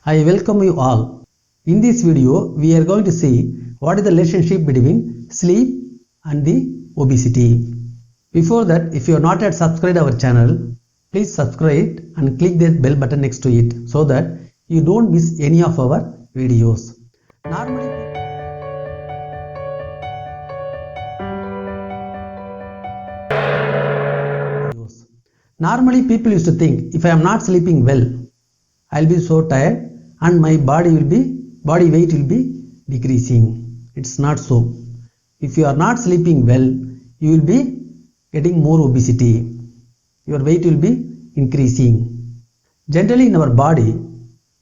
I welcome you all. In this video, we are going to see what is the relationship between sleep and the obesity. Before that, if you are not yet subscribed our channel, please subscribe and click that bell button next to it so that you don't miss any of our videos. Normally people used to think, if I am not sleeping well, I'll be so tired and my body weight will be decreasing. It's not so. If you are not sleeping well, you will be getting more obesity. Your weight will be increasing. Generally in our body,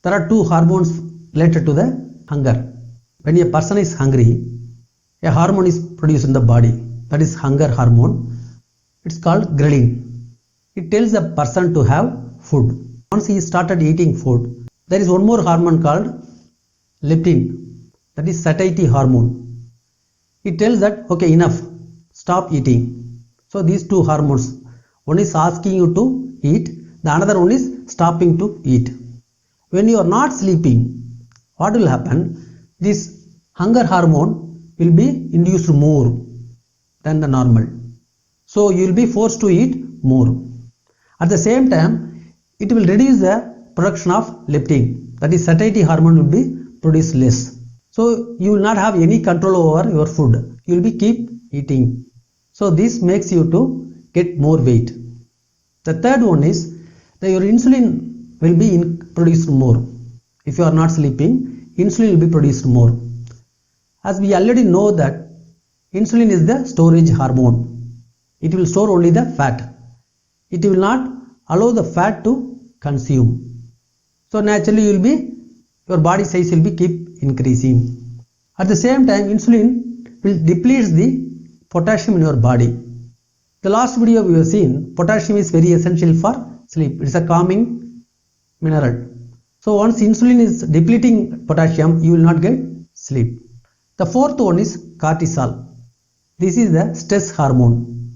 there are two hormones related to the hunger. When a person is hungry, a hormone is produced in the body. That is hunger hormone. It's called ghrelin. It tells the person to have food. Once he started eating food, there is one more hormone called leptin. That is satiety hormone. It tells that, okay, enough, stop eating. So these two hormones, one is asking you to eat, the another one is stopping to eat. When you are not sleeping, what will happen? This hunger hormone will be induced more than the normal. So you will be forced to eat more. At the same time, it will reduce the production of leptin. That is satiety hormone will be produced less. So you will not have any control over your food. You will be keep eating. So this makes you to get more weight. The third one is that your insulin will be produced more. If you are not sleeping, insulin will be produced more. As we already know that insulin is the storage hormone. It will store only the fat. It will not allow the fat to consume. So naturally your body size will be keep increasing. At the same time, insulin will deplete the potassium in your body. The last video we have seen, potassium is very essential for sleep. It is a calming mineral. So once insulin is depleting potassium, you will not get sleep. The fourth one is cortisol. This is the stress hormone.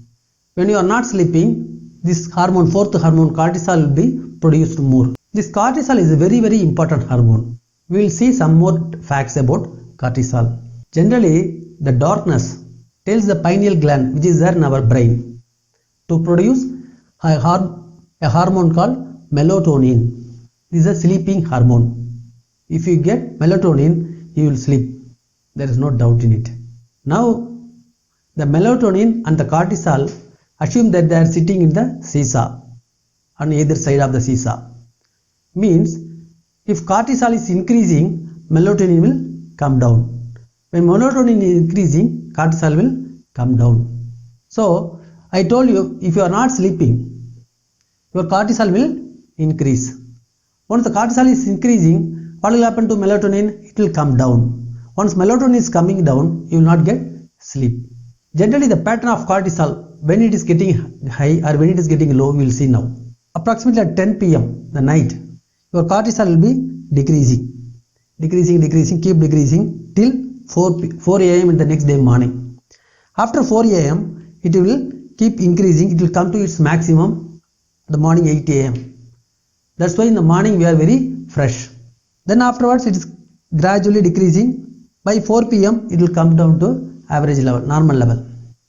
When you are not sleeping, this hormone, fourth hormone, cortisol will be produced more. This cortisol is a very, very important hormone. We will see some more facts about cortisol. Generally, the darkness tells the pineal gland, which is there in our brain, to produce a hormone called melatonin. This is a sleeping hormone. If you get melatonin, you will sleep. There is no doubt in it. Now, the melatonin and the cortisol, assume that they are sitting in the seesaw, on either side of the seesaw. Means, if cortisol is increasing, melatonin will come down. When melatonin is increasing, cortisol will come down. So, I told you, if you are not sleeping, your cortisol will increase. Once the cortisol is increasing, what will happen to melatonin? It will come down. Once melatonin is coming down, you will not get sleep. Generally, the pattern of cortisol, when it is getting high or when it is getting low, we will see now. Approximately at 10 p.m. the night, your cortisol will be decreasing, keep decreasing till 4 a.m. in the next day morning. After 4 a.m., it will keep increasing. It will come to its maximum the morning 8 a.m. That's why in the morning we are very fresh. Then afterwards it is gradually decreasing. By 4 p.m. it will come down to average level, normal level.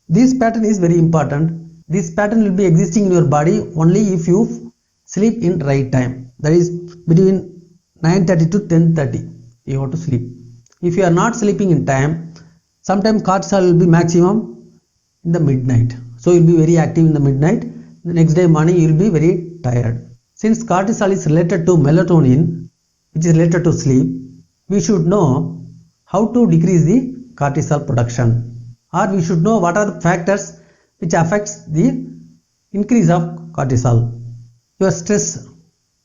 This pattern is very important. This pattern will be existing in your body only if you sleep in right time. That is between 9:30 to 10:30. You have to sleep. If you are not sleeping in time, sometimes cortisol will be maximum in the midnight. So you will be very active in the midnight. The next day morning you will be very tired. Since cortisol is related to melatonin, which is related to sleep, we should know how to decrease the cortisol production. Or we should know what are the factors which affects the increase of cortisol. Your stress,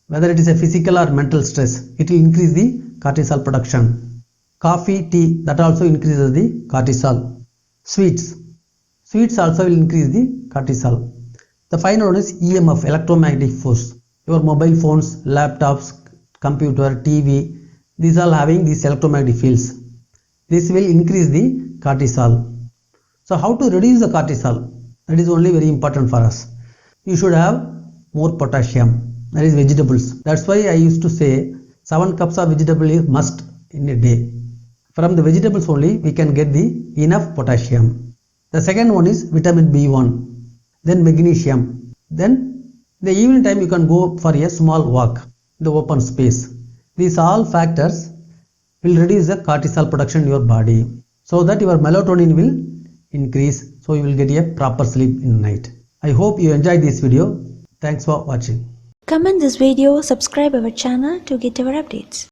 whether it is a physical or mental stress, it will increase the cortisol production. Coffee, tea, that also increases the cortisol. Sweets also will increase the cortisol. The final one is EMF, electromagnetic force. Your mobile phones, laptops, computer, TV, these all having these electromagnetic fields. This will increase the cortisol. So how to reduce the cortisol? That is only very important for us. You should have more potassium, that is vegetables. That's why I used to say 7 cups of vegetable is must in a day. From the vegetables only we can get the enough potassium. The second one is vitamin B1, then magnesium. Then in the evening time you can go for a small walk in the open space. These all factors will reduce the cortisol production in your body, so that your melatonin will increase, so you will get a proper sleep in the night. I hope you enjoyed this video. Thanks for watching. Comment this video, subscribe our channel to get our updates.